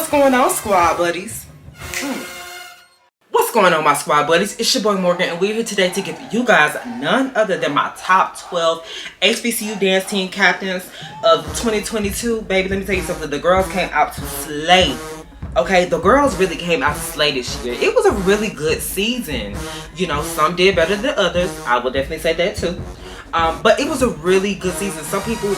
What's going on, squad buddies? What's going on, my squad buddies? It's your boy Morgan, and we're here today to give you guys none other than my top 12 HBCU dance team captains of 2022. Baby, let me tell you something. The girls came out to slay. Okay, the girls really came out to slay this year. It was a really good season. You know, some did better than others. I will definitely say that too. But it was a really good season. Some people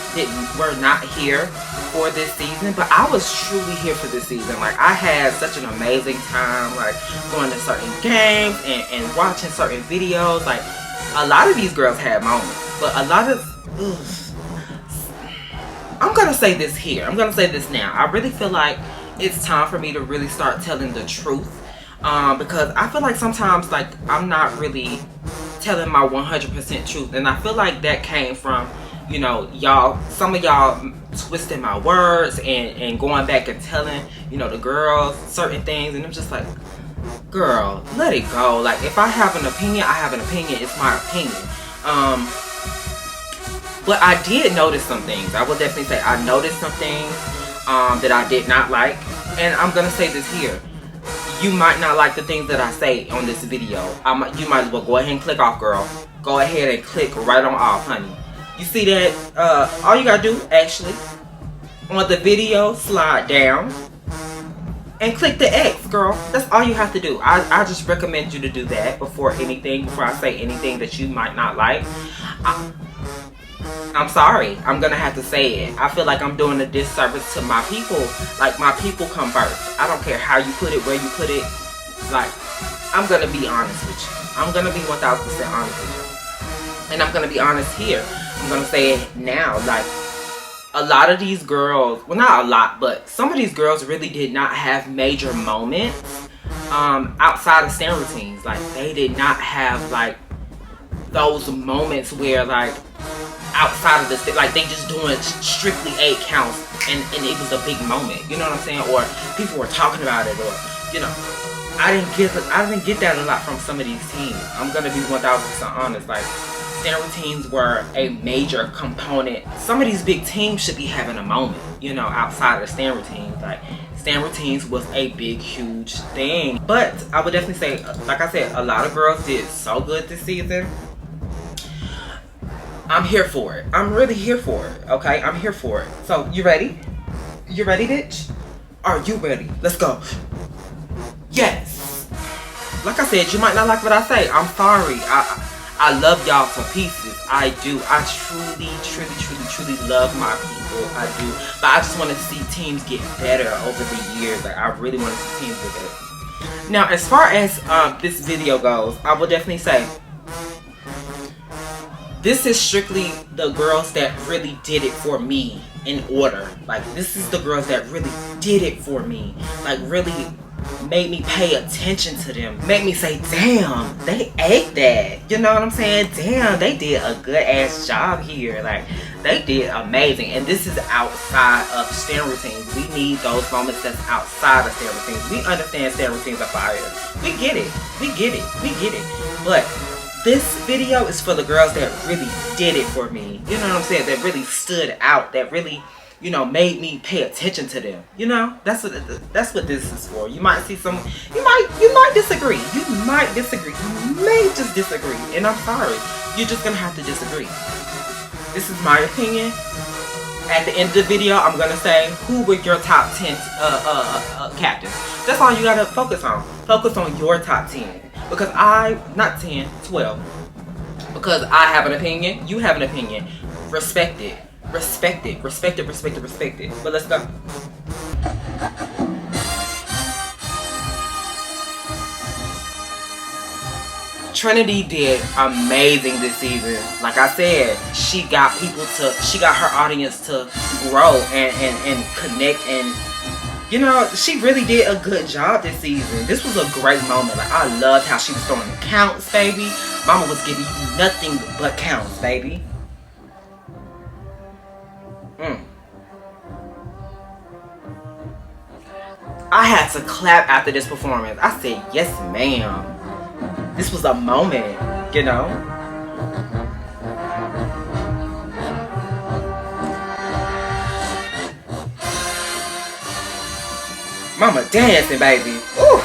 were not here for this season, but I was truly here for this season. Like, I had such an amazing time, like going to certain games and watching certain videos. Like, a lot of these girls had moments, but a lot of I'm gonna say this here. I'm gonna say this now. I really feel like it's time for me to really start telling the truth, because I feel like sometimes, like, I'm not really telling my 100% truth, and I feel like that came from, you know, some of y'all twisting my words and going back and telling, you know, the girls certain things, and I'm just like, girl, let it go. Like, if I have an opinion, I have an opinion. It's my opinion. But I did notice some things. I will definitely say I noticed some things that I did not like, and I'm gonna say this here. You might not like the things that I say on this video. You might as well go ahead and click off, girl. Go ahead and click right on off, honey. You see that? All you gotta do, actually, on the video, slide down and click the X, girl. That's all you have to do. I just recommend you to do that before I say anything that you might not like. I'm sorry, I'm gonna have to say it. I feel like I'm doing a disservice to my people. Like, my people come first. I don't care how you put it, where you put it. Like, I'm gonna be honest with you. I'm gonna be 1000% honest with you. And I'm gonna be honest here. I'm gonna say it now. Like, a lot of these girls, well, not a lot, but some of these girls really did not have major moments outside of stand routines. Like, they did not have, like, those moments where, like, outside of this, like, they just doing strictly 8 counts and it was a big moment, you know what I'm saying? Or people were talking about it, or, you know, I didn't get that a lot from some of these teams. I'm gonna be 1000% honest. Like, stand routines were a major component. Some of these big teams should be having a moment, you know, outside of the stand routines. Like, stand routines was a big, huge thing. But I would definitely say, like I said, a lot of girls did so good this season. I'm here for it. I'm really here for it, okay? I'm here for it. So, you ready? You ready, bitch? Are you ready? Let's go. Yes. Like I said, you might not like what I say. I'm sorry. I love y'all to pieces. I do. I truly love my people. I do. But I just want to see teams get better over the years. Like, I really want to see teams get better. Now, as far as this video goes, I will definitely say, this is strictly the girls that really did it for me in order. Like, this is the girls that really did it for me. Like, really made me pay attention to them. Made me say, damn, they ate that. You know what I'm saying? Damn, they did a good ass job here. Like, they did amazing. And this is outside of stand routines. We need those moments that's outside of stand routines. We understand stand routines are fire. We get it. We get it. We get it. But this video is for the girls that really did it for me. You know what I'm saying? That really stood out. That really, you know, made me pay attention to them. You know, that's what this is for. You might see some. You might disagree. You might disagree. You may just disagree, and I'm sorry. You're just gonna have to disagree. This is my opinion. At the end of the video, I'm gonna say who were your top 10 captains. That's all you gotta focus on. Focus on your top 10. Because not 10, 12. Because I have an opinion, you have an opinion. Respect it. Respect it. Respect it, respect it, respect it. But let's go. Trinity did amazing this season. Like I said, she got her audience to grow and connect, and you know, she really did a good job this season. This was a great moment. Like, I loved how she was throwing the counts, baby. Mama was giving you nothing but counts, baby. I had to clap after this performance. I said, yes, ma'am. This was a moment, you know. Mama dancing, baby. Ooh.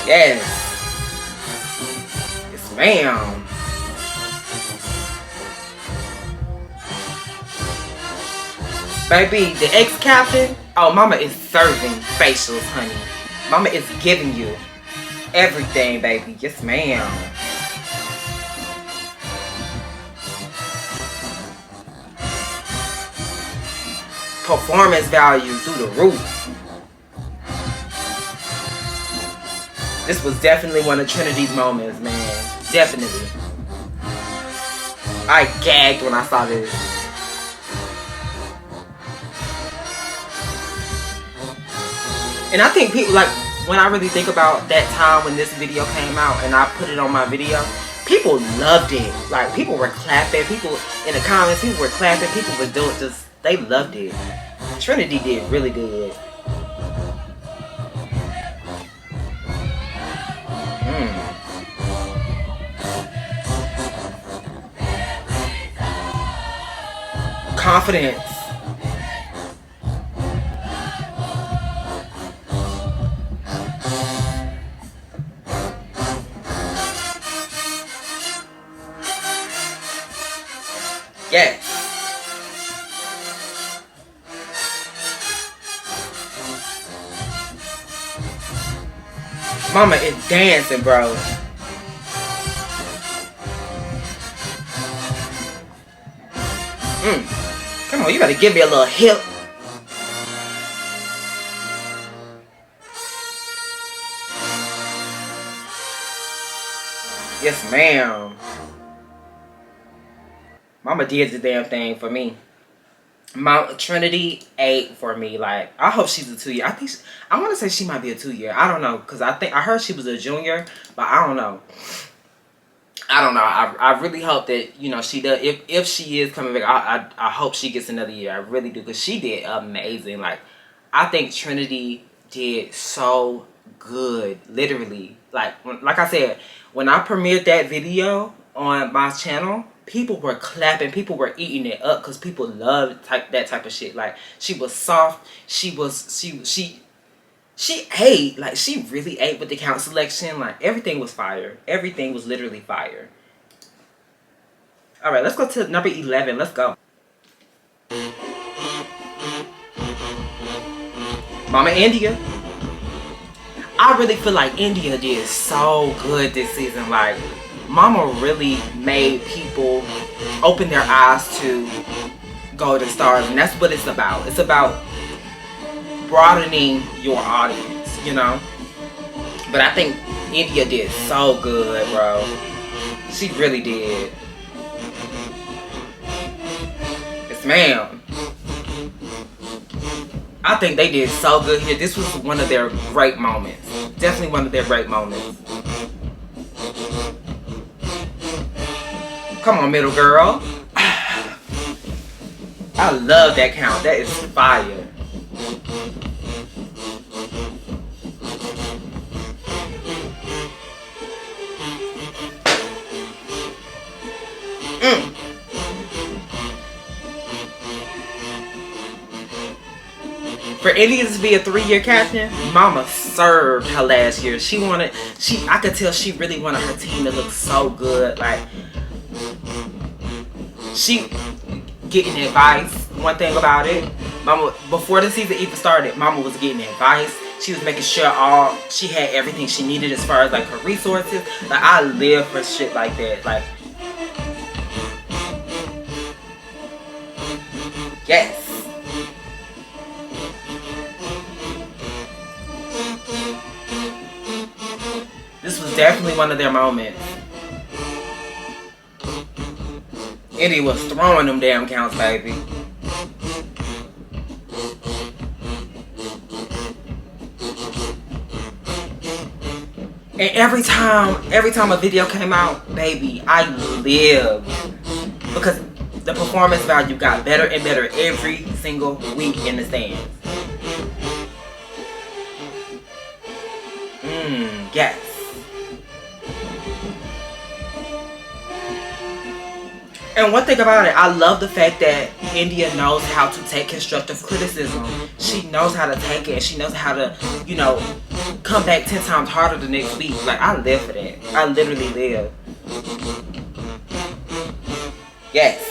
Yes. Yes, ma'am. Baby, the ex-captain, oh, mama is serving facials, honey. Mama is giving you everything, baby. Yes, ma'am. Performance value through the roof. This was definitely one of Trinity's moments, man. Definitely. I gagged when I saw this. And I think people, like, when I really think about that time when this video came out and I put it on my video, people loved it. Like, people were clapping. People in the comments, people were clapping. People were doing just, they loved it. Trinity did really good. Confidence. Yes. Mama is dancing, bro. Come on, you gotta give me a little hip. Yes, ma'am. Mama did the damn thing for me. Mount Trinity 8 for me. Like, I hope she's a 2-year. I think I want to say she might be a 2-year. I don't know, because I heard she was a junior, but I don't know. I really hope that, you know, she does. If she is coming back, I hope she gets another year. I really do, because she did amazing. Like, I think Trinity did so good, literally. Like I said, when I premiered that video on my channel, people were clapping, people were eating it up, because people love that type of shit. Like, she was soft, she ate, like, she really ate with the count selection. Like, everything was fire. Everything was literally fire. Alright, let's go to number 11. Let's go. Mama India. I really feel like India did so good this season. Like, Mama really made people open their eyes to Golden Stars, and that's what it's about. It's about broadening your audience, you know. But I think India did so good, bro. She really did. Yes, ma'am. I think they did so good here. This was one of their great moments. Definitely one of their great moments. Come on, middle girl. I love that count. That is fire. For India to be a 3-year captain, Mama served her last year. I could tell she really wanted her team to look so good. Like, she getting advice. One thing about it, Mama, before the season even started, Mama was getting advice. She was making sure she had everything she needed as far as, like, her resources. Like, I live for shit like that. Like, yes. This was definitely one of their moments. Indy was throwing them damn counts, baby. And every time a video came out, baby, I lived. Because The performance value got better and better every single week in the stands. Yes. And one thing about it, I love the fact that India knows how to take constructive criticism. She knows how to take it, and she knows how to, you know, come back 10 times harder the next week. Like, I live for that. I literally live. Yes.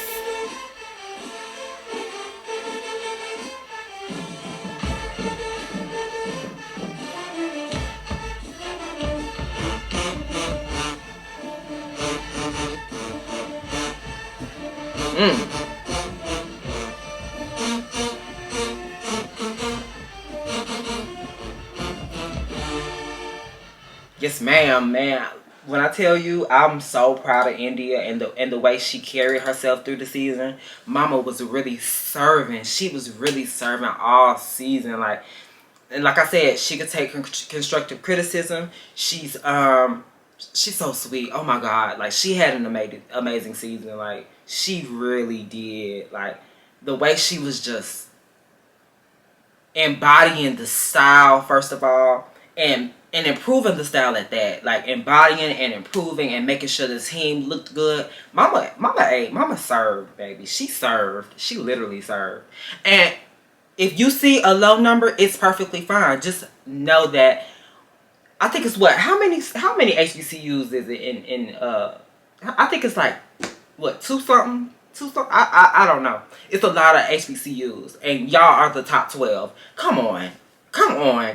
Yes, ma'am, man. When I tell you, I'm so proud of India and the way she carried herself through the season. Mama was really serving. She was really serving all season. Like, and like I said, she could take constructive criticism. She's so sweet. Oh my God, like she had an amazing season. Like she really did. Like the way she was just embodying the style first of all, and improving the style at that. Like embodying and improving and making sure the team looked good. Mama served, baby. She served. She literally served. And if you see a low number, it's perfectly fine. Just know that I think it's what? How many HBCUs is it in I think it's like what, two something? I don't know. It's a lot of HBCUs and y'all are the top 12. Come on.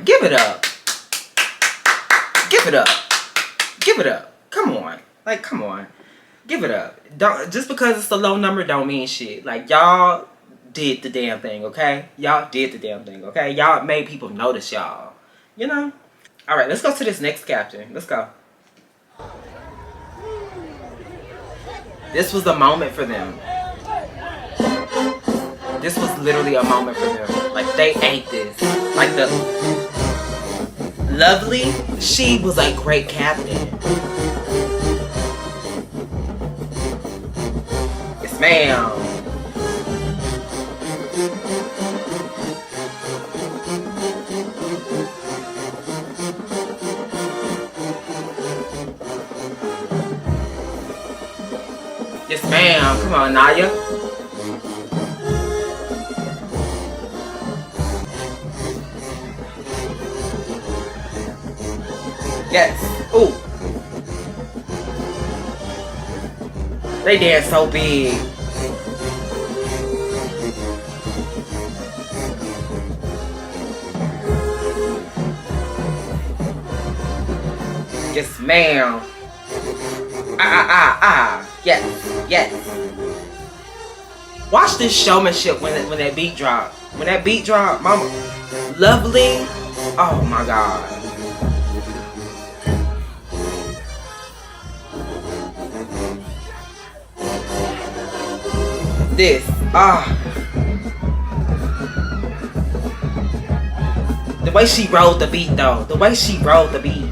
Give it up. Give it up. Give it up. Come on. Like, come on. Give it up. Don't, just because it's a low number don't mean shit. Like, y'all did the damn thing, okay? Y'all did the damn thing, okay? Y'all made people notice y'all. You know? Alright, let's go to this next captain. Let's go. This was a moment for them. This was literally a moment for them. Like, they ate this. Like, the Lovely, she was a great captain. Yes, ma'am. Yes, ma'am. Come on, Naya. Yes. Ooh. They dance so big. Yes, ma'am. Yes, yes. Watch this showmanship when that beat drop. When that beat drop, mama. Lovely. Oh my God. This. The way she rolled the beat though. The way she rolled the beat.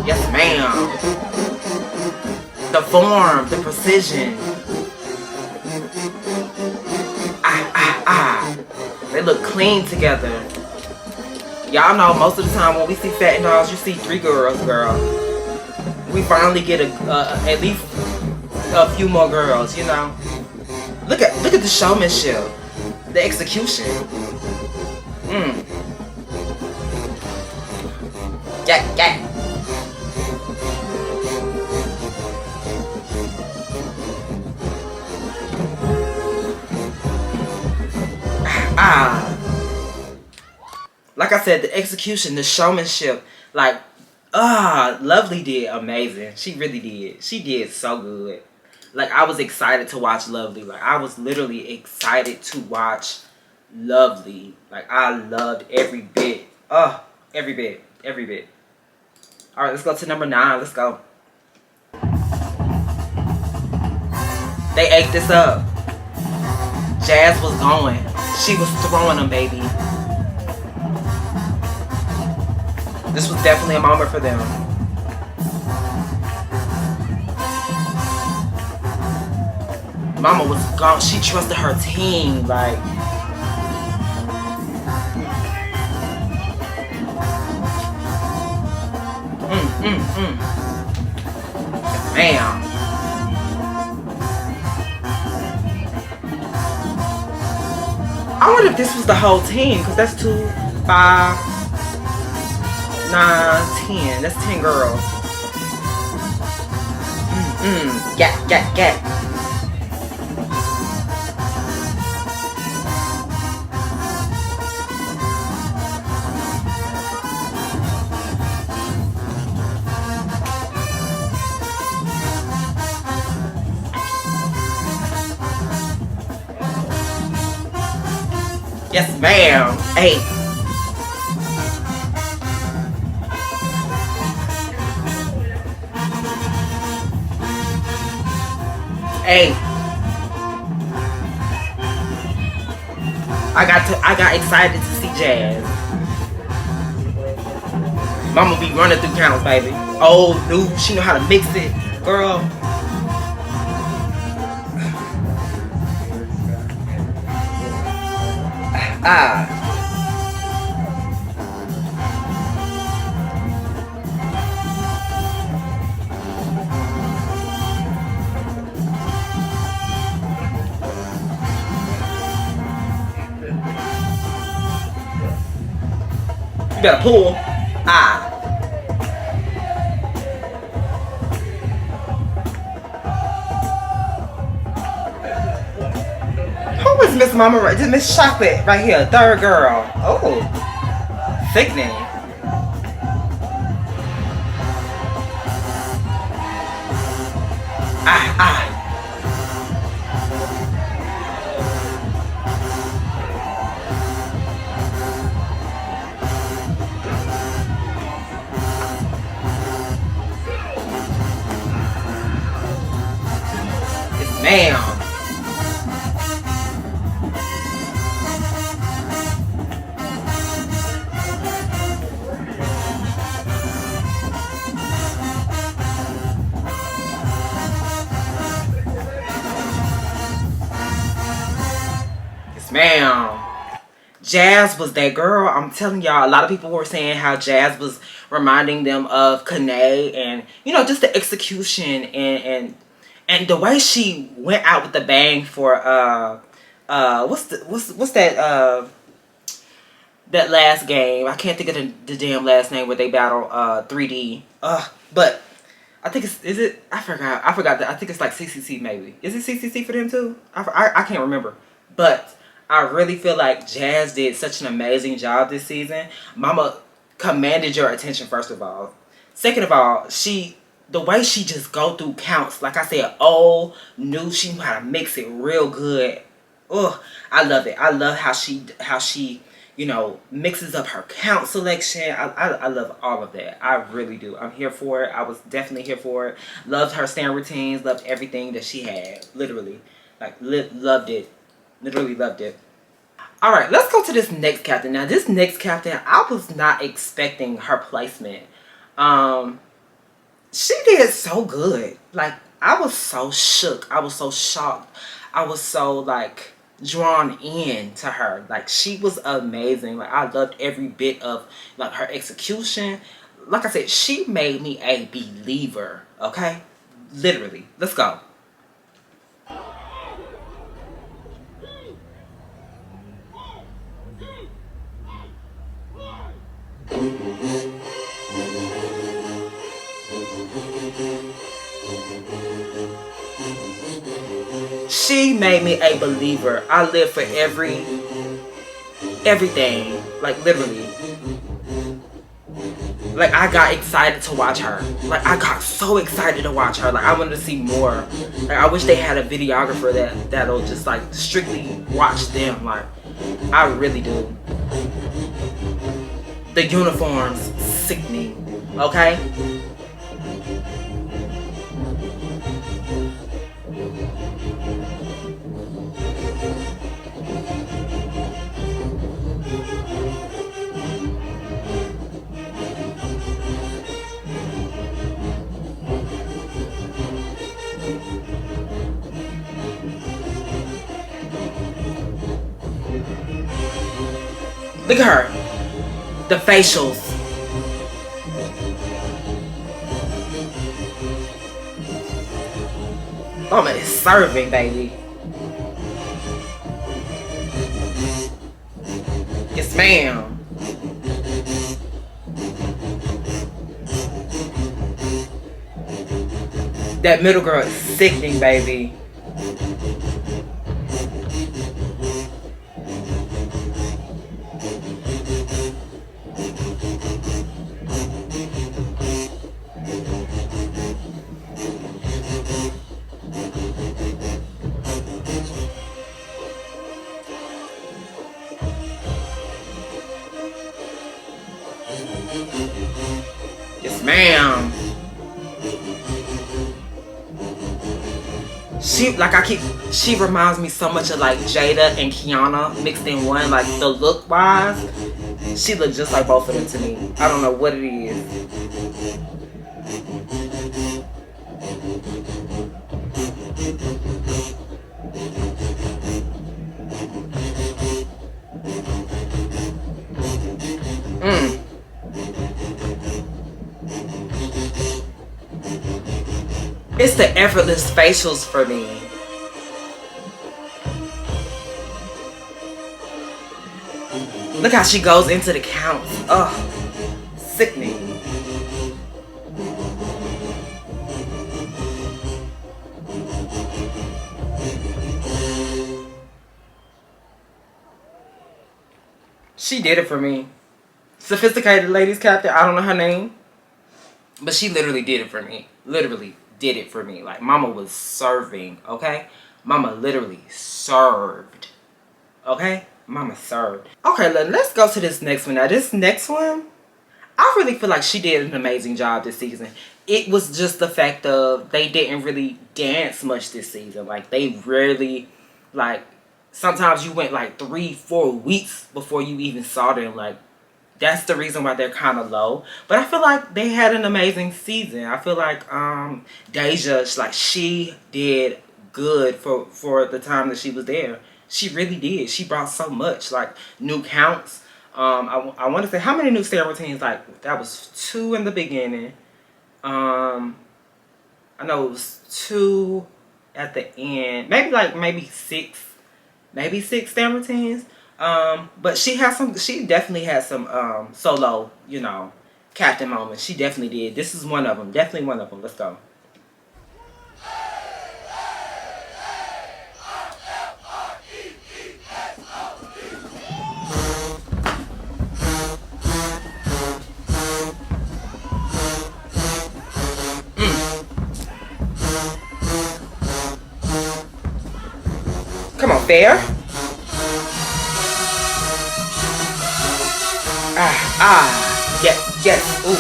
Yes, ma'am. The form, the precision. They look clean together. Y'all know most of the time when we see Satin Dolls, you see 3 girls, girl. We finally get at least a few more girls, you know. Look at the showmanship, the execution. Yeah. Like I said, the execution, the showmanship, like, Lovely did amazing. She really did. She did so good. Like, I was excited to watch Lovely. Like, I was literally excited to watch Lovely. Like, I loved every bit. Every bit. All right, let's go to number 9. Let's go. They ate this up. Jazz was going. She was throwing them, baby. This was definitely a moment for them. Mama was gone. She trusted her team. Like, man. I wonder if this was the whole team, because that's 2, 5, 9, 10. That's 10 girls. Get. Yes, ma'am. Hey. Hey. I got excited to see Jazz. Mama be running through counts, baby. Oh, dude, she know how to mix it, girl. You better pull. Who is Miss Mama right? This Miss Chocolate right here, third girl. Oh, fake name. Yes, ma'am. Ma'am, Jazz was that girl. I'm telling y'all, a lot of people were saying how Jazz was reminding them of Kanae, and you know, just the execution and the way she went out with the bang for what's that that last game? I can't think of the damn last name where they battle 3D. But I think is it? I forgot that. I think it's like CCC maybe. Is it CCC for them too? I can't remember, but I really feel like Jazz did such an amazing job this season. Mama commanded your attention, first of all. Second of all, the way she just go through counts, like I said, old, new, she knew how to mix it real good. Oh, I love it. I love how she, you know, mixes up her count selection. I love all of that. I really do. I'm here for it. I was definitely here for it. Loved her stand routines. Loved everything that she had. Literally. Like, loved it. Literally loved it. Alright, let's go to this next captain. Now, this next captain, I was not expecting her placement. She did so good. Like, I was so shook. I was so shocked. I was so, like, drawn in to her. Like, she was amazing. Like, I loved every bit of, like, her execution. Like I said, she made me a believer. Okay? Literally. Let's go. She made me a believer. I live for everything. Like, literally. Like, I got excited to watch her. Like, I got so excited to watch her. Like, I wanted to see more. Like, I wish they had a videographer that'll just, like, strictly watch them. Like, I really do. The uniforms, sickening. Okay? Look at her. The facials. Mama is serving, baby. Yes, ma'am. That middle girl is sickening, baby. Yes, ma'am. She reminds me so much of like Jada and Kiana mixed in one, like the look wise. She looks just like both of them to me. I don't know what it is. It's the effortless facials for me. Look how she goes into the counts. Ugh. Sickening. She did it for me. Sophisticated ladies captain. I don't know her name. But she literally did it for me. Literally did it for me. Like, mama was serving, okay? Mama literally served. Okay? Mama served. Okay, let's go to this next one. Now, this next one, I really feel like she did an amazing job this season. It was just the fact of they didn't really dance much this season. Like, they rarely, like, sometimes you went like 3-4 weeks before you even saw them. Like, that's the reason why they're kind of low. But I feel like they had an amazing season. I feel like Deja, like, she did good for the time that she was there. She really did. She brought so much, like new counts. I want to say, how many new stand routines? Like, that was 2 in the beginning. I know it was 2 at the end. Maybe 6. Maybe 6 stand routines. But she definitely had some solo, you know, captain moments. She definitely did. This is one of them. Definitely one of them. Let's go. Come on, fair. Yes, ooh.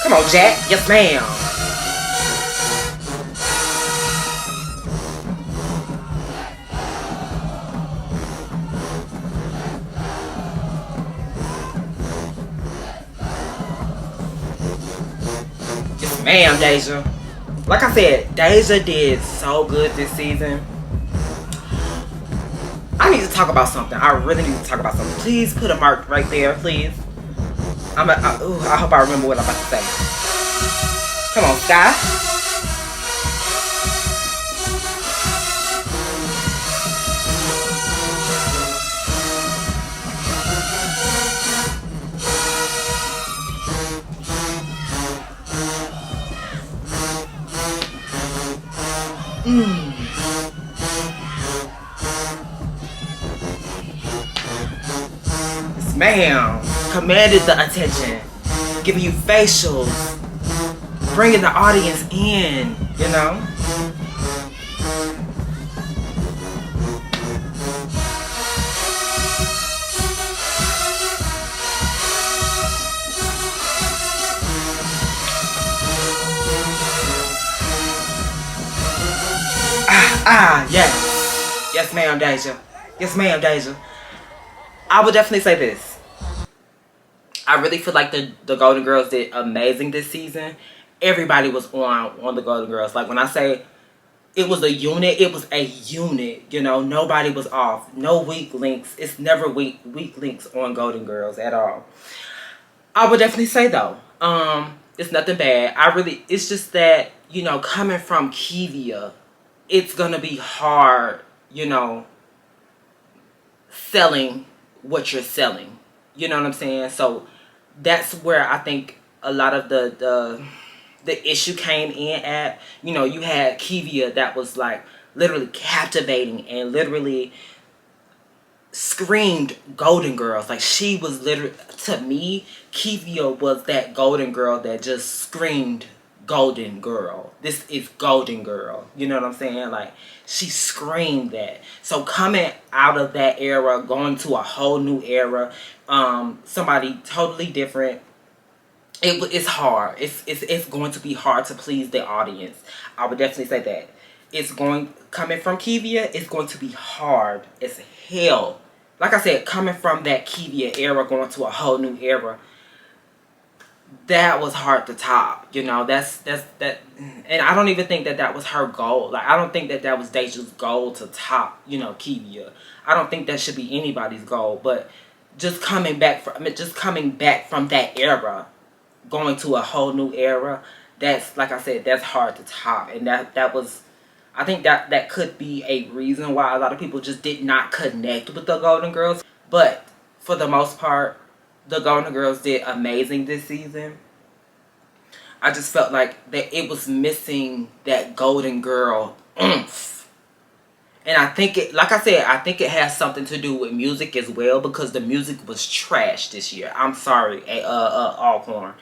Come on, Jack. Yes, ma'am. Yes, ma'am, Deja. Like I said, Deja did so good this season. I need to talk about something. I really need to talk about something. Please put a mark right there, please. I hope I remember what I'm about to say. Come on, Sky. Ma'am, commanded the attention, giving you facials, bringing the audience in, you know? Yes. Yes, ma'am, Deja. Yes, ma'am, Deja. I would definitely say this. I really feel like the Golden Girls did amazing this season. Everybody was on the Golden Girls. Like, when I say it was a unit. It was a unit. You know, nobody was off. No weak links. It's never weak links on Golden Girls at all. I would definitely say though, it's nothing bad. It's just that, you know, coming from Kivia, it's gonna be hard, you know, selling what you're selling. You know what I'm saying? So that's where I think a lot of the issue came in at. You know, you had Kivia that was like literally captivating and literally screamed Golden Girls. Like, she was literally, to me, Kivia was that Golden Girl that just screamed Golden Girl. This is Golden Girl. You know what I'm saying? Like, she screamed that. So coming out of that era, going to a whole new era, somebody totally different, it's hard. It's going to be hard to please the audience. I would definitely say that. Coming from Kivia, it's going to be hard as hell. Like I said, coming from that Kivia era, going to a whole new era, that was hard to top. You know, that. And I don't even think that was her goal. Like, I don't think that was Deja's goal to top, you know, Kivia. I don't think that should be anybody's goal. But just coming back from that era, going to a whole new era, that's, like I said, that's hard to top. And that was, I think that could be a reason why a lot of people just did not connect with the Golden Girls. But for the most part, the Golden Girls did amazing this season. I just felt like that it was missing that Golden Girl oomph. And I think like I said, I think it has something to do with music as well, because the music was trash this year. I'm sorry, Alcorn.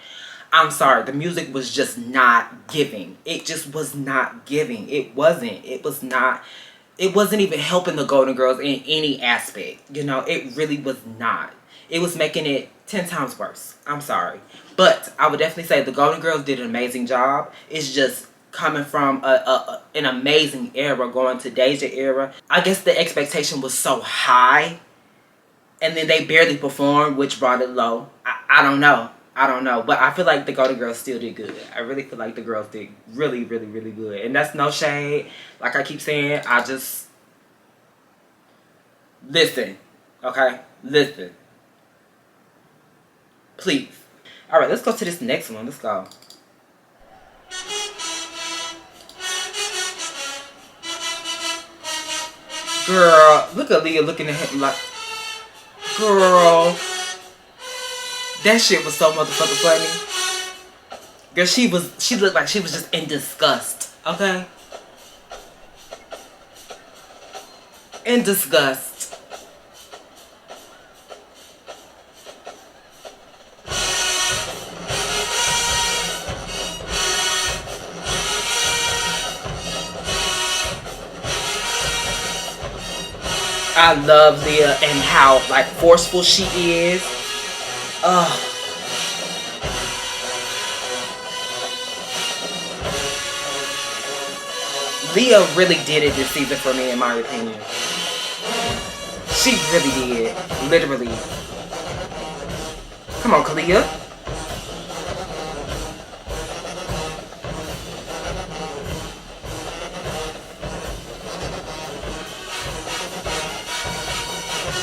I'm sorry, the music was just not giving. It just was not giving. It wasn't even helping the Golden Girls in any aspect. You know, it really was not. It was making it 10 times worse. I'm sorry. But I would definitely say the Golden Girls did an amazing job. It's just coming from an amazing era, going to Deja era. I guess the expectation was so high, and then they barely performed, which brought it low. I don't know. But I feel like the Golden Girls still did good. I really feel like the girls did really, really, really good. And that's no shade. Like I keep saying, I just... Listen. Okay? Listen. Please. Alright, let's go to this next one. Let's go. Girl, look at Leah looking at him like... Girl... That shit was so motherfucking funny. Girl, she looked like she was just in disgust. Okay? In disgust. I love Leah and how, like, forceful she is. Leah really did it this season for me, in my opinion. She really did. Literally. Come on, Kalia.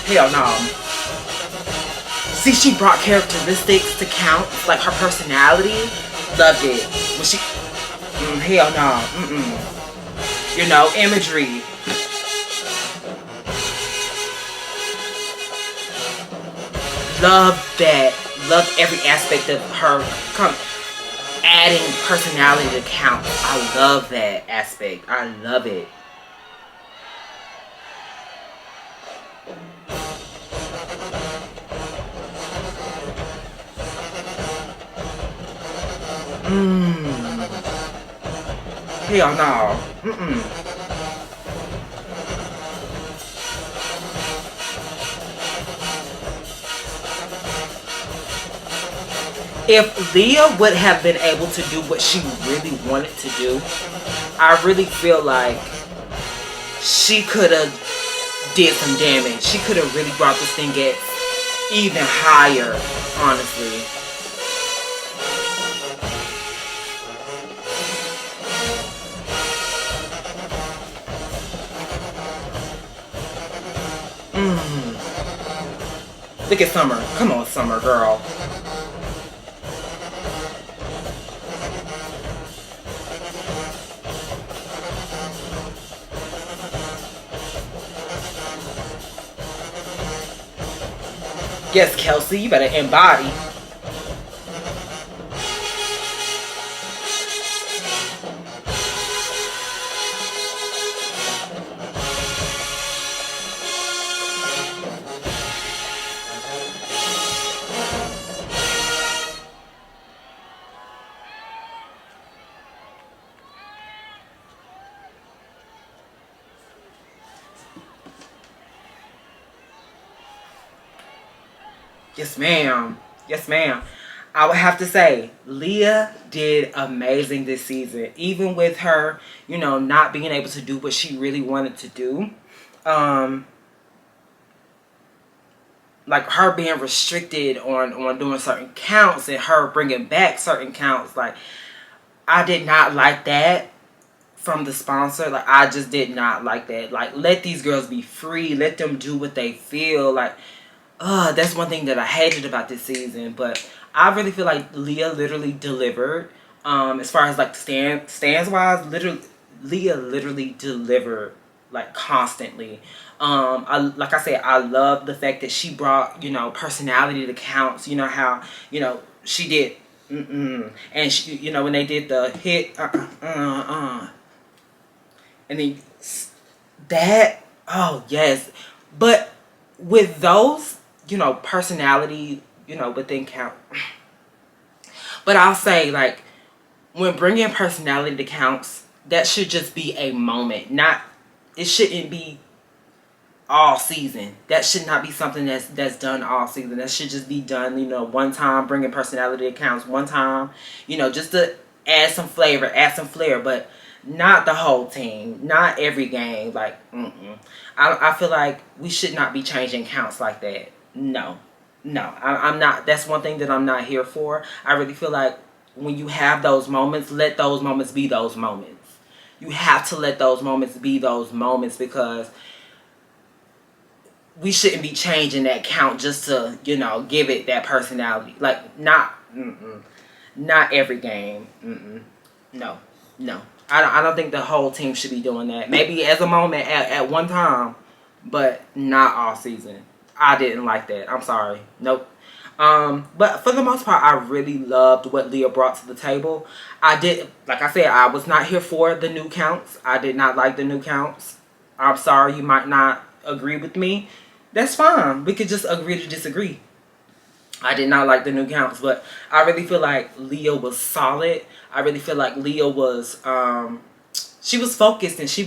Hell no. See, she brought characteristics to count, like her personality. Loved it. When she, hell no, You know, imagery. Love that. Love every aspect of her. Adding personality to count. I love that aspect. I love it. Hell no. If Leah would have been able to do what she really wanted to do, I really feel like she could have did some damage. She could have really brought this thing at even higher, honestly. Look at Summer. Come on, Summer, girl. Yes, Kelsey, you better embody. Yes, ma'am. Yes, ma'am. I would have to say, Leah did amazing this season. Even with her, you know, not being able to do what she really wanted to do. Like her being restricted on doing certain counts and her bringing back certain counts. Like, I did not like that from the sponsor. Like, I just did not like that. Like, let these girls be free. Let them do what they feel. Like, that's one thing that I hated about this season. But I really feel like Leah literally delivered. As far as like stands wise, Leah literally delivered like constantly. Like I said, I love the fact that she brought, you know, personality to counts. You know how, you know, she did. And she, you know, when they did the hit, and then that, oh yes, but with those, you know, personality, you know, within count. But I'll say, like, when bringing personality to counts, that should just be a moment. Not, it shouldn't be all season. That should not be something that's done all season. That should just be done, you know, one time, bringing personality to counts one time, you know, just to add some flavor, add some flair, but not the whole team, not every game. Like, I feel like we should not be changing counts like that. No, I'm not. That's one thing that I'm not here for. I really feel like when you have those moments, let those moments be those moments. You have to let those moments be those moments, because we shouldn't be changing that count just to, you know, give it that personality. Like, not every game. No. I don't think the whole team should be doing that. Maybe as a moment at one time, but not all season. I didn't like that. I'm sorry. Nope. But for the most part, I really loved what Leah brought to the table. I did, like I said, I was not here for the new counts. I did not like the new counts. I'm sorry, you might not agree with me. That's fine. We could just agree to disagree. I did not like the new counts, but I really feel like Leah was solid. I really feel like Leah was, she was focused, and she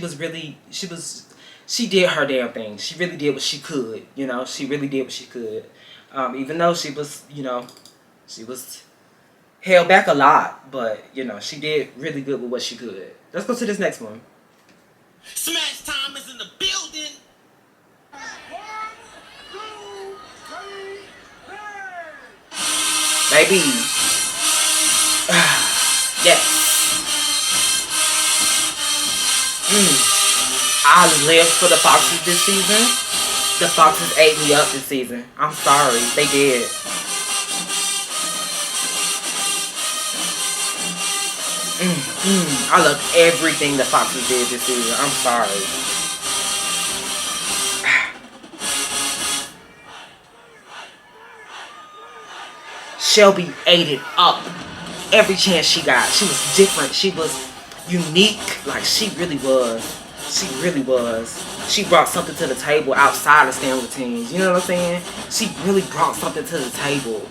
did her damn thing. She really did what she could, you know. She really did what she could. Even though she was, you know, she was held back a lot, but, you know, she did really good with what she could. Let's go to this next one. Smash time is in the building. Baby. Yes. I lived for the Foxes this season. The Foxes ate me up this season. I'm sorry. They did. I loved everything the Foxes did this season. I'm sorry. Shelby ate it up every chance she got. She was different. She was unique. Like, she really was. She really was. She brought something to the table outside of stand routines. You know what I'm saying? She really brought something to the table.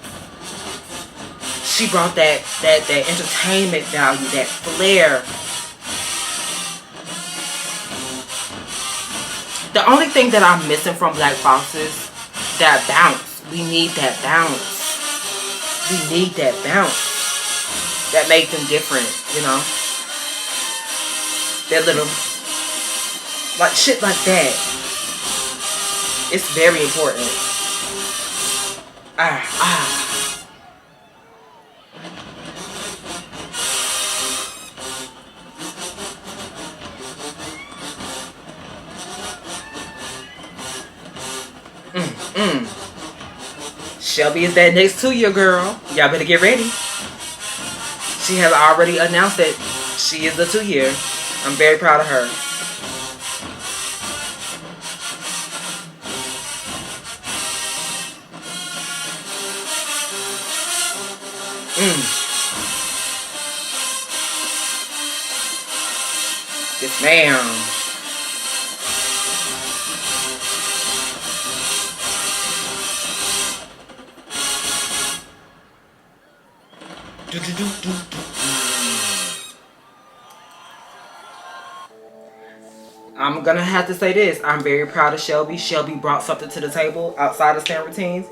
She brought that entertainment value, that flair. The only thing that I'm missing from Black Foxes, that bounce. We need that bounce. We need that bounce that make them different, you know? That little, like, shit like that. It's very important. Shelby is that next 2-year girl. Y'all better get ready. She has already announced that she is the 2-year. I'm very proud of her. Yes, ma'am. I'm gonna have to say this. I'm very proud of Shelby. Shelby brought something to the table outside of stand routines.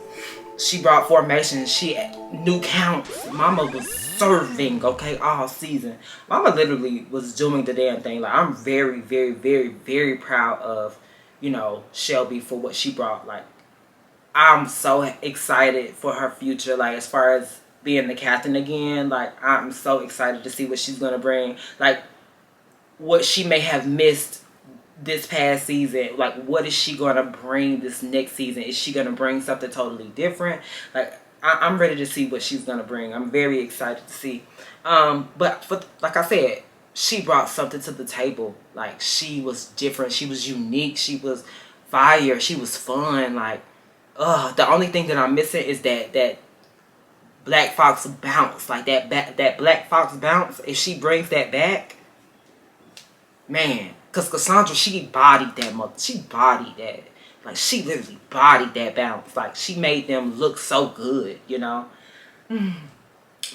She brought formation. She knew counts. Mama was serving, okay, all season. Mama literally was doing the damn thing. Like, I'm very, very, very, very proud of, Shelby for what she brought. Like, I'm so excited for her future. Like, as far as being the captain again, like, I'm so excited to see what she's gonna bring. Like, what she may have missed this past season, like, what is she gonna bring this next season? Is she gonna bring something totally different? Like, I'm ready to see what she's gonna bring. I'm very excited to see. But like I said, she brought something to the table. Like, she was different. She was unique. She was fire. She was fun. Like, the only thing that I'm missing is that Black Fox bounce. Like, that Black Fox bounce. If she brings that back, man. Because Cassandra, she bodied that mother. She bodied that. Like, she literally bodied that bounce. Like, she made them look so good,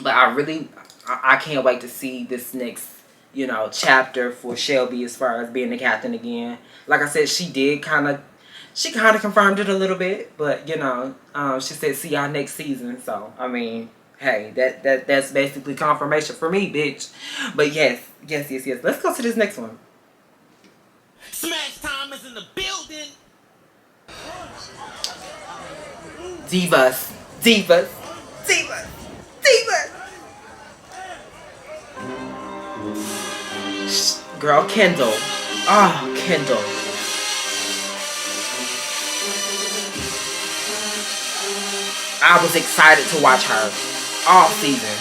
But I can't wait to see this next, chapter for Shelby as far as being the captain again. Like I said, she kind of confirmed it a little bit. But, she said, see y'all next season. So, I mean, hey, that's basically confirmation for me, bitch. But yes. Let's go to this next one. Smash time is in the building. Divas. Girl, Kendall. Oh, Kendall. I was excited to watch her all season.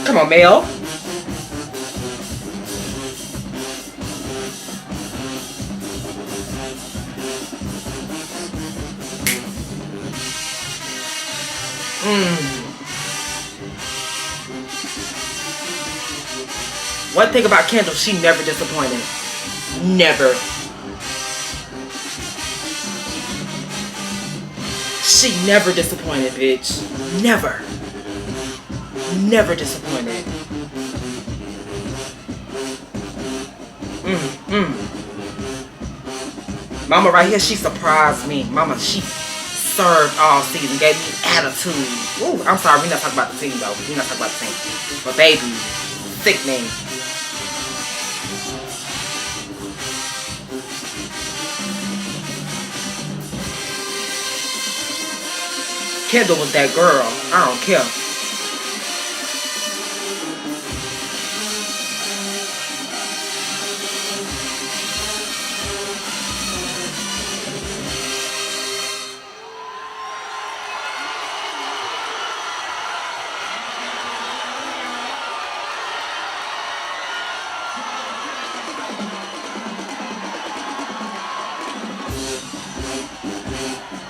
Come on, Mel. One thing about Kendall, she never disappointed. Never. She never disappointed, bitch. Never. Never disappointed. Mama right here, she surprised me. Mama, she served all season, gave me attitude. Ooh, I'm sorry, we're not talking about the team though. We're not talking about the team. But baby, sickening. Kendall was that girl. I don't care.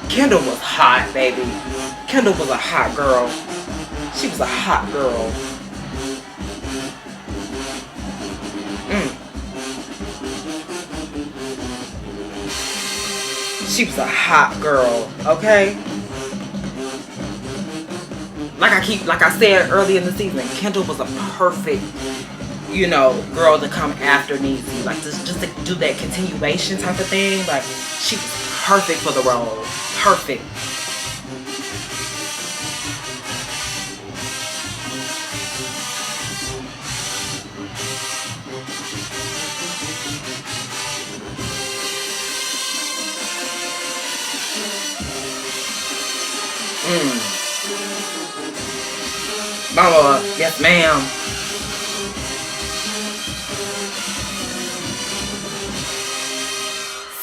Kendall was hot, baby. Kendall was a hot girl. She was a hot girl. She was a hot girl, okay? Like I said early in the season, Kendall was a perfect, girl to come after Niecy. Like, just to do that continuation type of thing. Like, she was perfect for the role. Perfect. Mama, yes ma'am.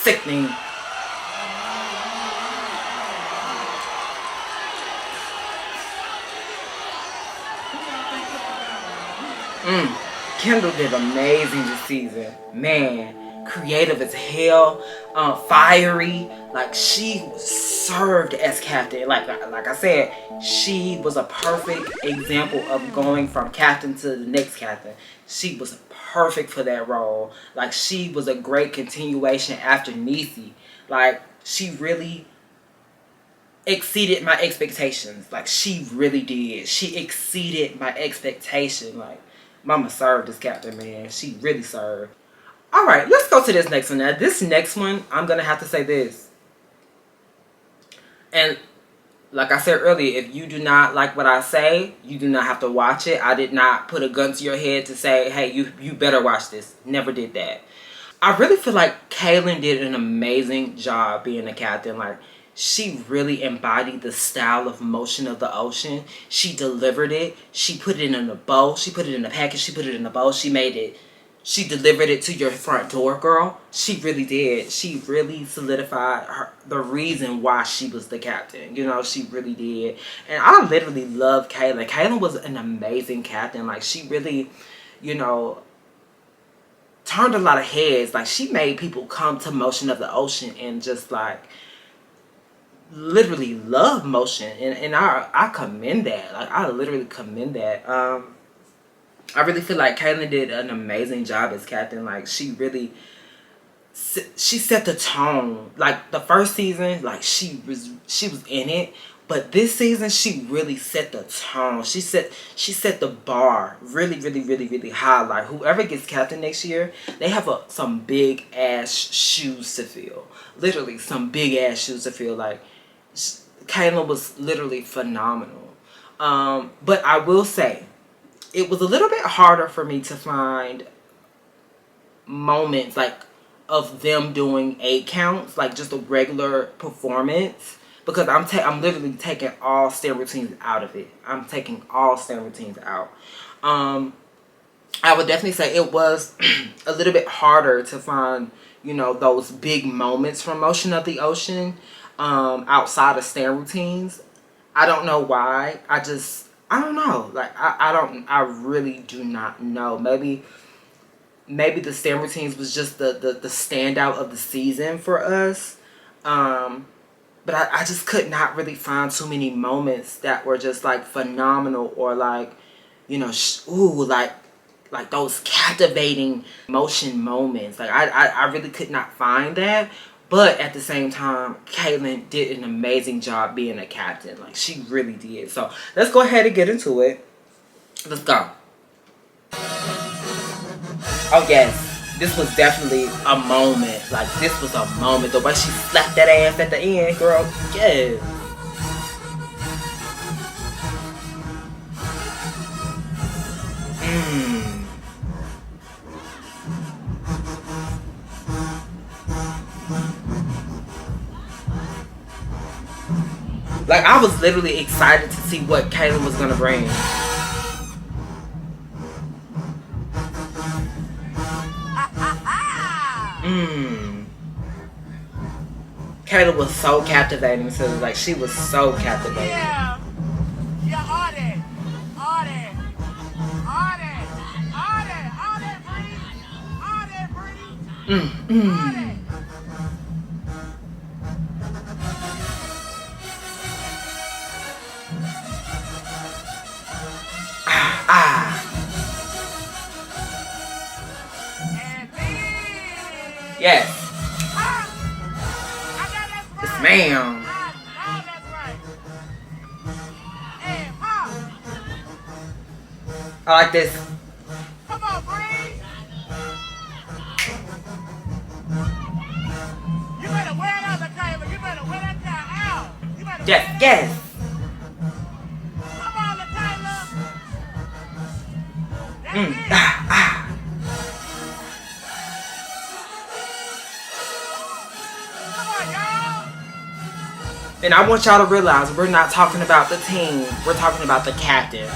Sickening. Kendall did amazing this season. Man, creative as hell, fiery. Like, she served as captain. Like I said, she was a perfect example of going from captain to the next captain. She was perfect for that role. Like, she was a great continuation after Niecy. Like, she really exceeded my expectations. Like, she really did. She exceeded my expectation. Like, Mama served as captain, man. She really served. All right, let's go to this next one. Now, this next one, I'm going to have to say this. And like I said earlier, if you do not like what I say, you do not have to watch it. I did not put a gun to your head to say, hey, you better watch this. Never did that. I really feel like Kayla did an amazing job being a captain. Like, she really embodied the style of motion of the ocean. She delivered it. She put it in a bowl. She put it in a package. She put it in a bowl. She made it. She delivered it to your front door, girl. She really did. She really solidified the reason why she was the captain. You know, she really did. And I literally love Kayla. Kayla was an amazing captain. Like, she really, you know, turned a lot of heads. Like, she made people come to motion of the ocean and just, like, literally love motion. And I commend that. Like, I literally commend that. I really feel like Kayla did an amazing job as captain. Like, she really, she set the tone. Like, the first season, like, she was in it. But this season, she really set the tone. She set the bar really, really, really, really high. Like, whoever gets captain next year, they have some big ass shoes to fill. Literally, some big ass shoes to fill. Like, Kayla was literally phenomenal. But I will say, it was a little bit harder for me to find moments like of them doing 8 counts, like just a regular performance, because I'm literally taking all stand routines out of it. I'm taking all stand routines out. I would definitely say it was a little bit harder to find, you know, those big moments from Motion of the Ocean outside of stand routines. I don't know why. I don't know. Like, I really do not know. Maybe the stand routines was just the standout of the season for us. But I just could not really find too many moments that were just, like, phenomenal, or, like, you know, like those captivating motion moments. Like, I really could not find that. But at the same time, Kayla did an amazing job being a captain. Like, she really did. So let's go ahead and get into it. Let's go. Oh yes, this was definitely a moment. Like, this was a moment. The way she slapped that ass at the end, girl. Yes. Like, I was literally excited to see what Kayla was gonna bring. Kayla was so captivating, so like, she was so captivating. Yeah, all that, Bree. Yes. Yes, ma'am. I like this. Come on, Bree. You better wear it out, Kayla. You better wear that guy out. You better Yes. Come on, Kayla. That's it. Come on, y'all. And I want y'all to realize we're not talking about the team. We're talking about the captain.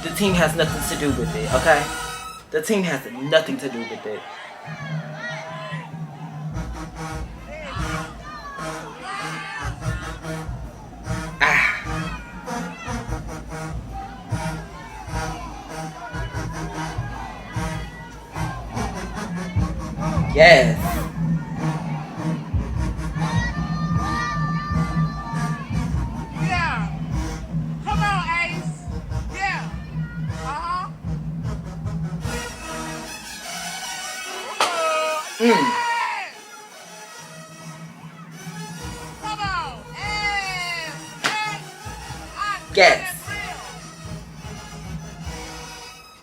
The team has nothing to do with it, okay? The team has nothing to do with it. Yes. Yeah. Come on, Ace. Yeah. Uh-huh. Mm. Come on. Ace. Yes.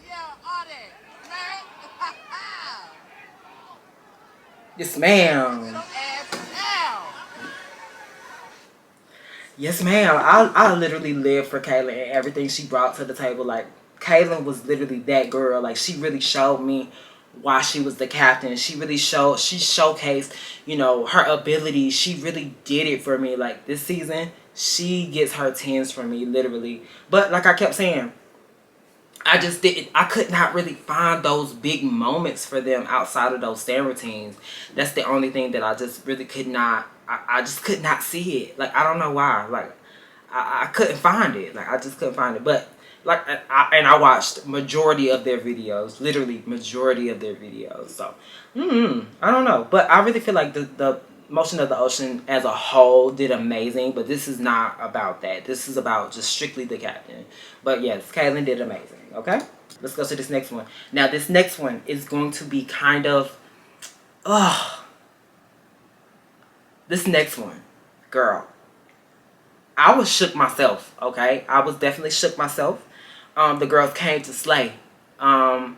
Yeah, all that. Man. Yes, ma'am. Your ass down. Yes, ma'am. I literally lived for Kayla and everything she brought to the table. Like, Kayla was literally that girl. Like, she really showed me why she was the captain. She showcased, you know, her ability. She really did it for me. Like, this season, she gets her 10s from me, literally. But like I kept saying, I could not really find those big moments for them outside of those stand routines. That's the only thing that I just really could not, I just could not see it. Like, I don't know why. Like, I couldn't find it. Like, I just couldn't find it. But, like, I watched majority of their videos. Literally, majority of their videos. So, I don't know. But I really feel like the Motion of the Ocean as a whole did amazing. But this is not about that. This is about just strictly the captain. But, yes, Kaylin did amazing. Okay? Let's go to this next one. Now, this next one is going to be kind of... This next one. Girl. I was shook myself, okay? I was definitely shook myself. The girls came to slay. I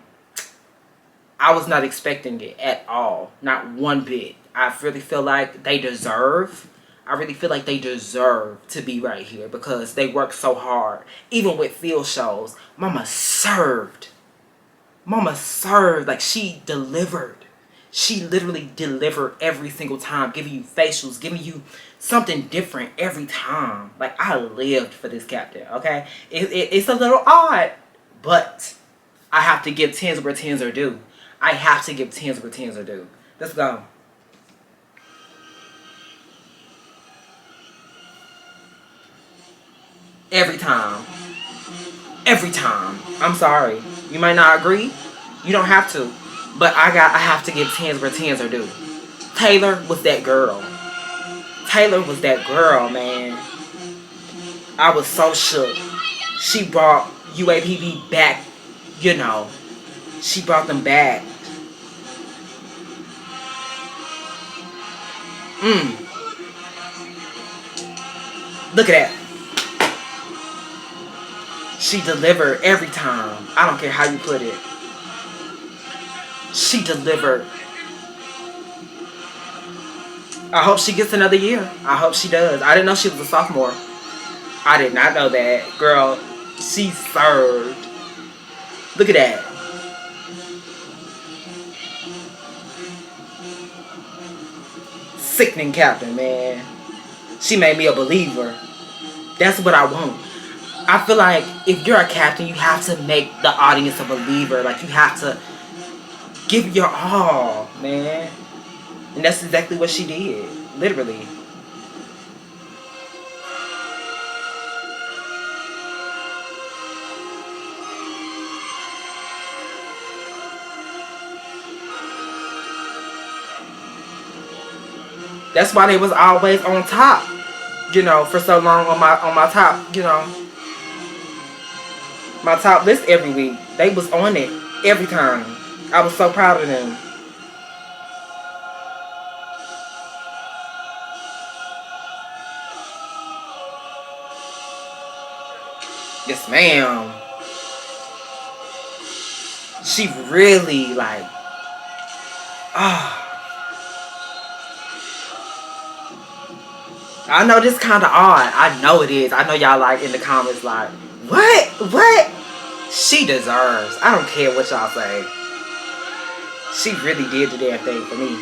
was not expecting it at all. Not one bit. I really feel like they deserve... I really feel like they deserve to be right here because they work so hard. Even with field shows, Mama served. Mama served. Like, she delivered. She literally delivered every single time. Giving you facials. Giving you something different every time. Like, I lived for this captain, okay? It's a little odd, but I have to give 10s where 10s are due. I have to give 10s where 10s are due. Let's go. Every time. Every time. I'm sorry. You might not agree. You don't have to. But I have to give 10s where 10s are due. Taylor was that girl. Taylor was that girl, man. I was so shook. She brought UAPB back, you know. She brought them back. Look at that. She delivered every time. I don't care how you put it. She delivered. I hope she gets another year. I hope she does. I didn't know she was a sophomore. I did not know that. Girl, she served. Look at that. Sickening captain, man. She made me a believer. That's what I want. I feel like if you're a captain, you have to make the audience a believer. Like, you have to give your all, man. And that's exactly what she did. Literally. That's why they was always on top, you know, for so long on my top, you know, my top list every week. They was on it every time. I was so proud of them. Yes, ma'am. She really, like, I know this kind of odd. I know it is. I know y'all like in the comments like, what? What? She deserves. I don't care what y'all say. She really did the damn thing for me.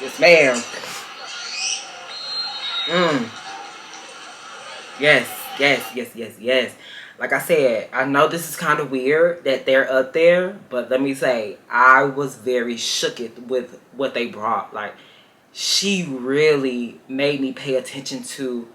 Yes, ma'am. Yes, yes, yes, yes, yes. Like I said, I know this is kind of weird that they're up there, but let me say, I was very shook with what they brought. Like, she really made me pay attention to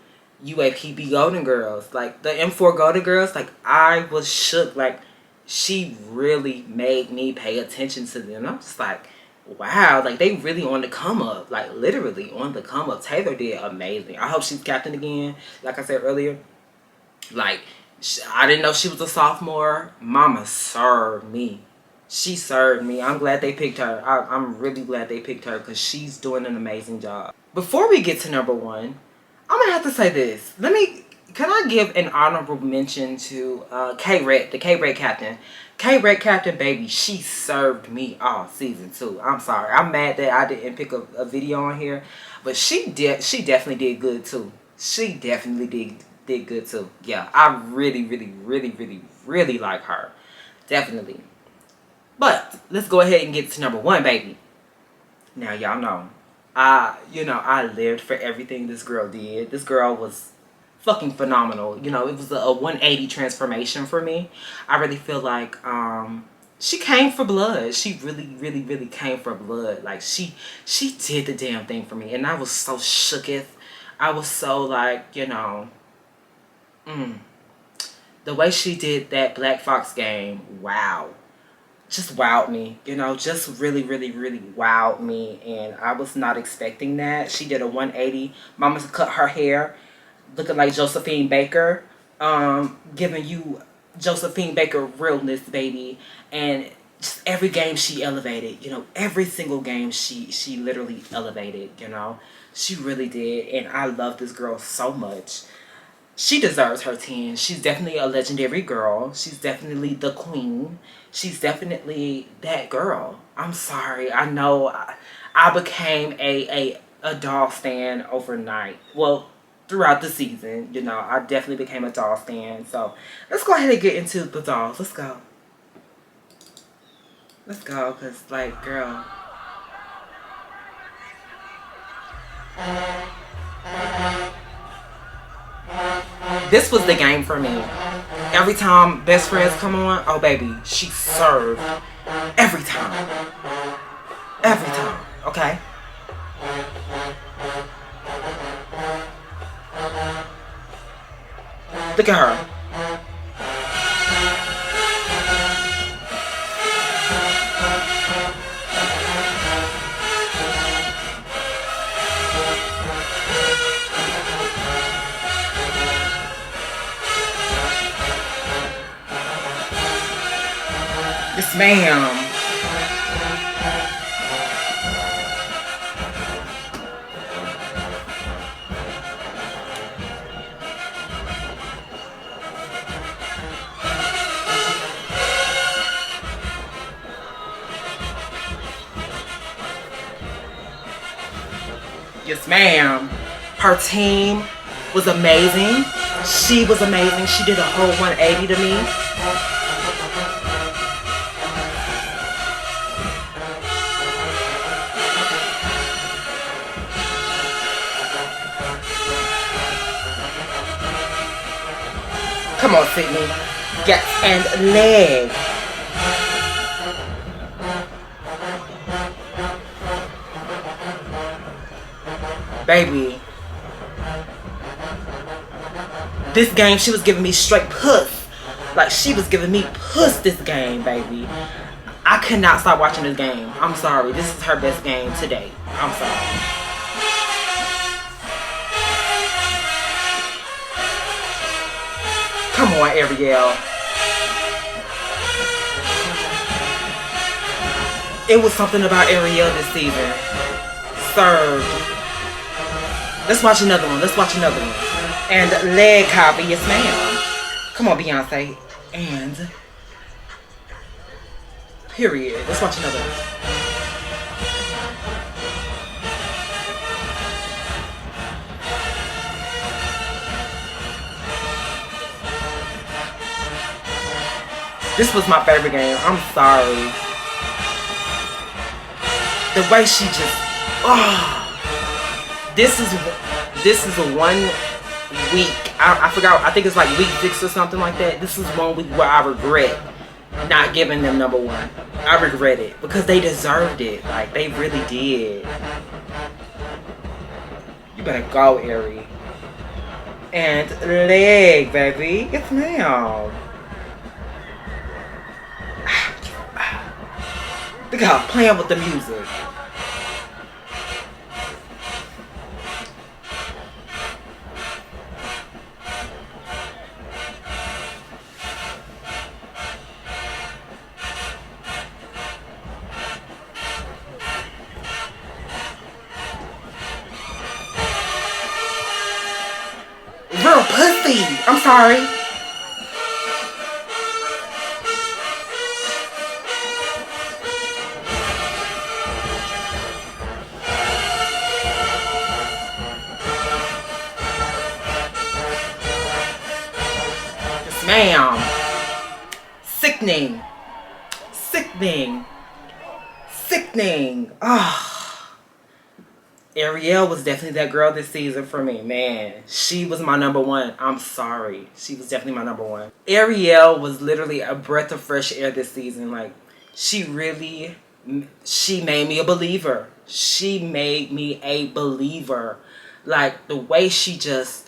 UAPB Golden Girls. Like, the M4 Golden Girls, like, I was shook. Like, she really made me pay attention to them. I'm just like, wow, like, they really on the come up. Like, literally on the come up. Taylor did amazing. I hope she's captain again. Like I said earlier, like, I didn't know she was a sophomore. Mama served me. She served me. I'm glad they picked her. I'm really glad they picked her because she's doing an amazing job. Before we get to number one, I'm going to have to say this. Can I give an honorable mention to K-Red, the K-Red captain. K-Red captain, baby, she served me all season 2. I'm sorry. I'm mad that I didn't pick a video on here. But she definitely did good too. She definitely did good too. Yeah, I really, really, really, really, really like her. Definitely. But let's go ahead and get to number one, baby. Now, y'all know, I lived for everything this girl did. This girl was fucking phenomenal. You know, it was a 180 transformation for me. I really feel like she came for blood. She really, really, really came for blood. Like, she did the damn thing for me. And I was so shooketh. I was so like, you know, the way she did that Black Fox game, wow. Just wowed me, you know, just really, really, really wowed me. And I was not expecting that. She did a 180. Mama cut her hair looking like Josephine Baker, giving you Josephine Baker realness, baby. And just every game she elevated, you know, every single game she literally elevated, you know. She really did. And I love this girl so much. She deserves her 10. She's definitely a legendary girl. She's definitely the queen. She's definitely that girl. I'm sorry. I know I became a doll stan overnight. Well, throughout the season, you know, I definitely became a doll stan. So let's go ahead and get into the dolls. Let's go. Let's go, because, like, girl. This was the game for me. Every time Best Friends come on, oh baby, she served. Every time. Every time. Okay? Look at her. Yes, ma'am. Yes, ma'am. Her team was amazing. She was amazing. She did a whole 180 to me. Come on, Sydney. Yes, and leg. Baby. This game, she was giving me straight puss. Like, she was giving me puss this game, baby. I could not stop watching this game. I'm sorry. This is her best game today. I'm sorry. Come on, Ariel. It was something about Ariel this season. Served. Let's watch another one. Let's watch another one. And leg copy, yes ma'am. Come on, Beyonce. And period. Let's watch another one. This was my favorite game. I'm sorry. The way she just Oh, this is a 1 week. I forgot. I think it's like week 6 or something like that. This is 1 week where I regret not giving them number 1. I regret it because they deserved it. Like they really did. You better go, Ariel. And leg, baby. Yes, ma'am. Look how I'm playing with the music. Real pussy. I'm sorry. Yes, ma'am. Sickening. Sickening. Sickening. Ah. Ariel was definitely that girl this season for me, man. She was my number 1. I'm sorry. She was definitely my number 1. Ariel was literally a breath of fresh air this season. Like, she made me a believer. She made me a believer. Like, the way she just,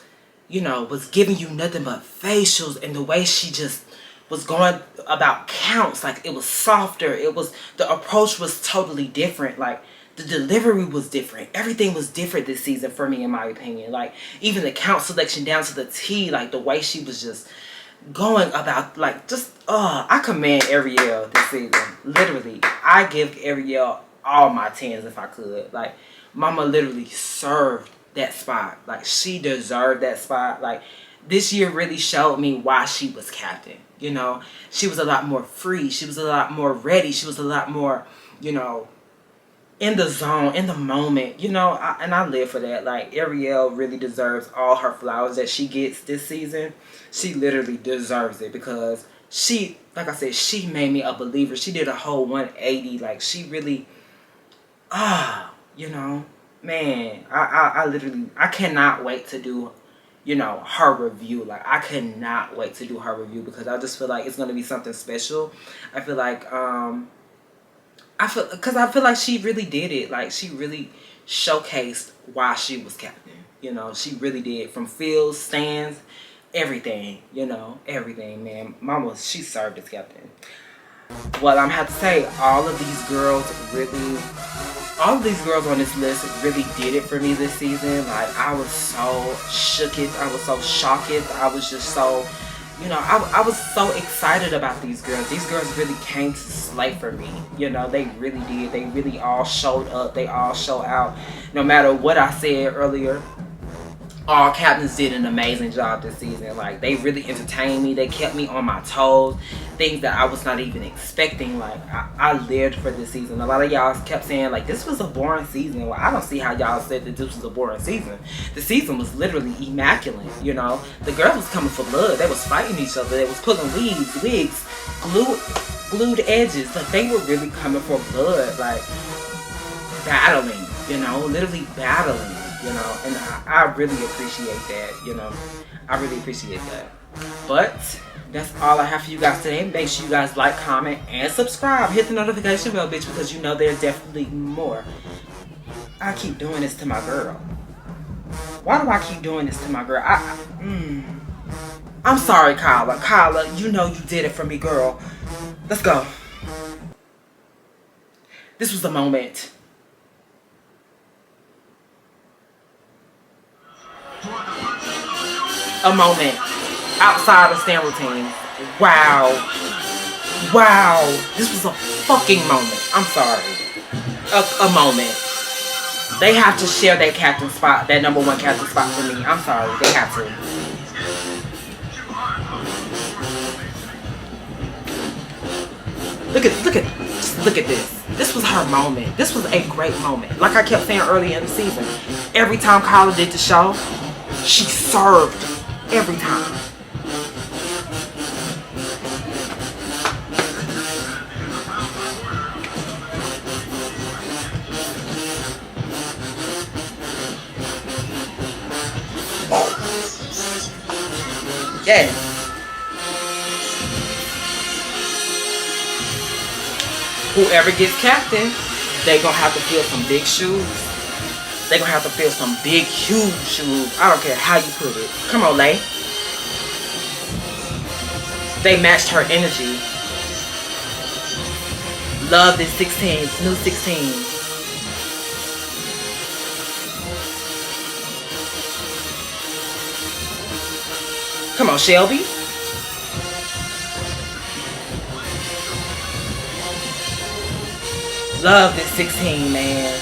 was giving you nothing but facials, and the way she just was going about counts. Like, it was softer. The approach was totally different. Like, the delivery was different. Everything was different this season for me, in my opinion. Like, even the count selection down to the T, like, the way she was just going about, like, I commend Ariel this season. Literally, I give Ariel all my 10s if I could. Like, mama literally served that spot. Like, she deserved that spot. Like, this year really showed me why she was captain. She was a lot more free. She was a lot more ready. She was a lot more, in the zone, in the moment, and I live for that. Like, Ariel really deserves all her flowers that she gets this season. She literally deserves it because she, like I said, she made me a believer. She did a whole 180. Like, she really, man, I cannot wait to do, her review. Like, I cannot wait to do her review because I just feel like it's going to be something special. I feel like, I feel like she really did it. Like, she really showcased why she was captain. She really did. From fields, stands, everything. Everything, man. Mama, she served as captain. Well, I'm have to say, all of these girls on this list really did it for me this season. Like, I was so shook it. I was so shocked. I was just so... I was so excited about these girls. These girls really came to slay for me. They really did. They really all showed up. They all showed out. No matter what I said earlier, all captains did an amazing job this season. Like, they really entertained me. They kept me on my toes. Things that I was not even expecting. Like, I lived for this season. A lot of y'all kept saying, like, this was a boring season. Well, I don't see how y'all said that this was a boring season. The season was literally immaculate, The girls was coming for blood. They was fighting each other. They was pulling wigs, glued edges. Like, they were really coming for blood. Like, battling, literally battling. And I really appreciate that, I really appreciate that. But that's all I have for you guys today. Make sure you guys like, comment, and subscribe. Hit the notification bell, bitch, because there's definitely more. I keep doing this to my girl. Why do I keep doing this to my girl? I'm sorry, Kayla. Kayla, you did it for me, girl. Let's go. This was the moment. A moment outside of stand routine. Wow. This was a fucking moment. I'm sorry. A moment. They have to share that captain spot, that number 1 captain spot for me. I'm sorry. They have to. Look at this. This was her moment. This was a great moment. Like I kept saying earlier in the season, every time Kayla did the show, she served every time. Yes. Whoever gets captain, they gonna have to fill some big shoes. They gonna have to fill some big, huge shoes. I don't care how you put it. Come on, Lay. They matched her energy. Love this 16, new 16. Come on, Shelby. Love this 16, man.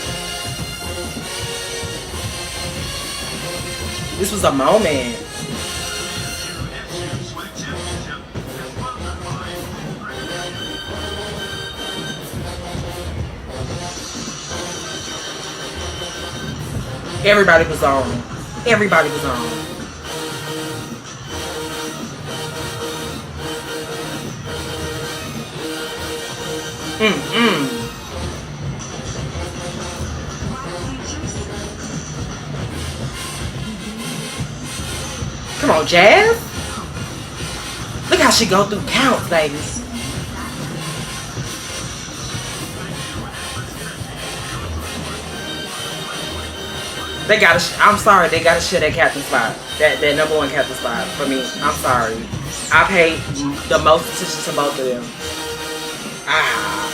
This was a moment. Everybody was on. Everybody was on. Come on, Jazz. Look how she go through counts, baby. They gotta. I'm sorry. They gotta share that captain spot. That number one captain spot for me. I'm sorry. I paid the most attention to both of them. Ah,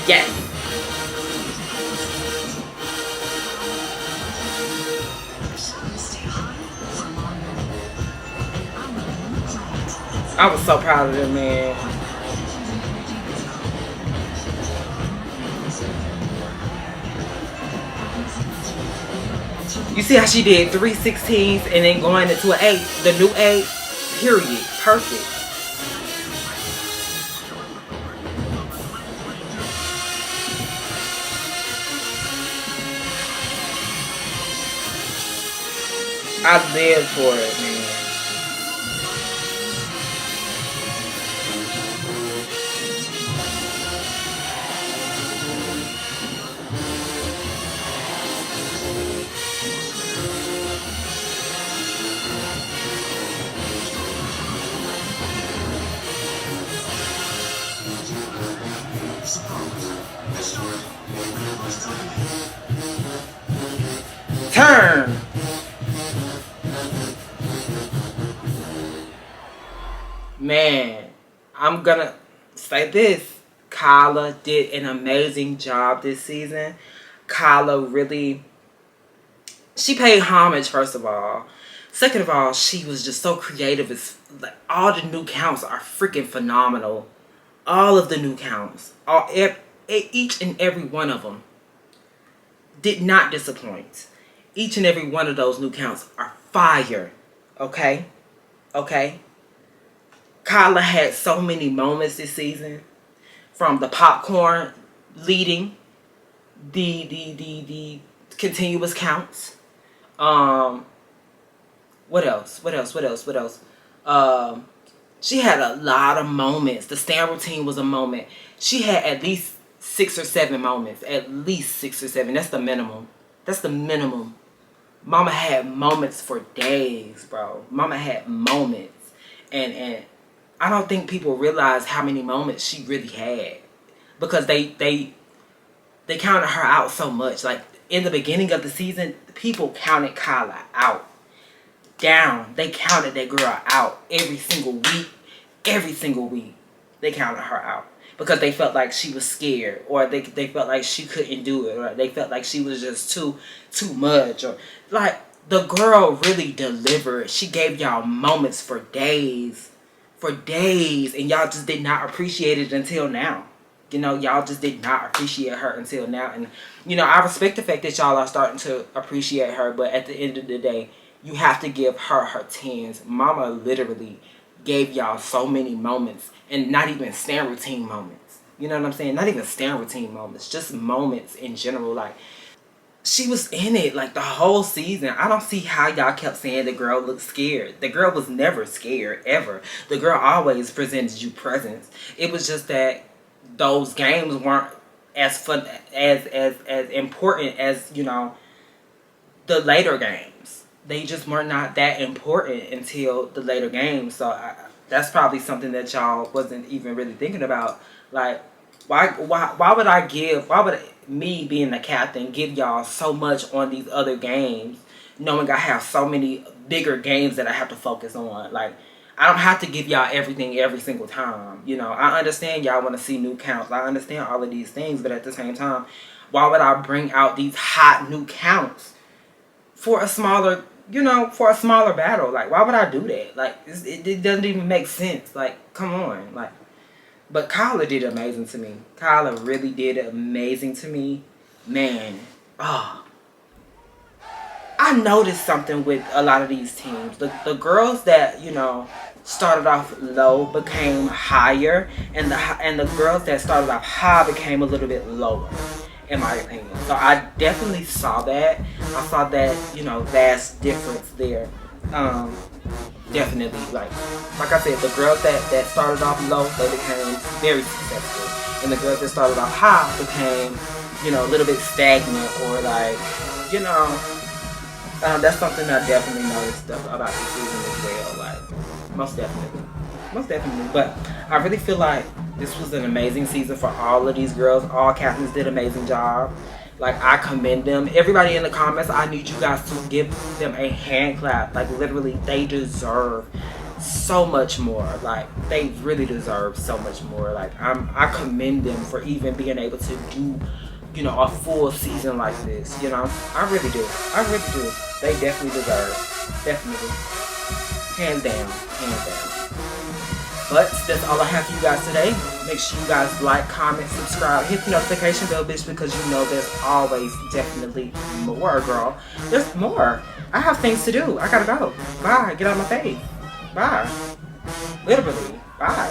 yes. I was so proud of them, man. You see how she did 3 16s and then going into an 8, the new 8, period, perfect. I live for it, man. Turn. Man, I'm gonna say this. Kayla did an amazing job this season. Kayla really, she paid homage, first of all. Second of all, she was just so creative. It's like all the new counts are freaking phenomenal. All of the new counts, each and every one of them did not disappoint. Each and every one of those new counts are fire. Okay? Okay? Kayla had so many moments this season. From the popcorn leading, the continuous counts. What else? She had a lot of moments. The stand routine was a moment. She had at least 6 or 7 moments. At least 6 or 7. That's the minimum. That's the minimum. Mama had moments for days, bro. Mama had moments. And I don't think people realize how many moments she really had. Because they counted her out so much. Like, in the beginning of the season, people counted Kayla out. Down. They counted that girl out every single week. Every single week. They counted her out. Because they felt like she was scared. Or they felt like she couldn't do it. Or they felt like she was just too much. Or like, the girl really delivered. She gave y'all moments for days. For days. And y'all just did not appreciate it until now. You know, y'all just did not appreciate her until now. And, you know, I respect the fact that y'all are starting to appreciate her. But at the end of the day, you have to give her her 10s. Mama literally gave y'all so many moments. And not even stand routine moments. You know what I'm saying? Not even stand routine moments. Just moments in general. Like, she was in it like the whole season. I don't see how y'all kept saying the girl looked scared. The girl was never scared, ever. The girl always presented you presence. It was just that those games weren't as fun, as important as, you know, the later games. they just were not that important until the later games. So that's probably something that y'all wasn't even really thinking about. Like, why would me being the captain give y'all so much on these other games, knowing I have so many bigger games that I have to focus on? Like, I don't have to give y'all everything every single time. You know, I understand y'all want to see new counts. I understand all of these things, but at the same time, why would I bring out these hot new counts for a smaller, for a smaller battle? Like, why would I do that? Like, it doesn't even make sense. Like, come on. Like, but Kayla did amazing to me. Kayla really did amazing to me. Man, I noticed something with a lot of these teams. The girls that, started off low became higher, and the girls that started off high became a little bit lower, in my opinion. So I definitely saw that. I saw that, vast difference there. Definitely, like I said, the girls that started off low, they became very successful, and the girls that started off high became, a little bit stagnant, or like, that's something I definitely noticed about the season as well. Like, most definitely. But I really feel like this was an amazing season for all of these girls. All captains did an amazing job. Like, I commend them. Everybody in the comments, I need you guys to give them a hand clap. Like, literally, they deserve so much more. Like, they really deserve so much more. Like, I commend them for even being able to do, a full season like this. I really do. They definitely deserve. Definitely. Hands down. But that's all I have for you guys today. Make sure you guys like, comment, subscribe, hit the notification bell, bitch, because there's always definitely more, girl. There's more. I have things to do. I gotta go. Bye. Get out of my face. Bye. Literally. Bye.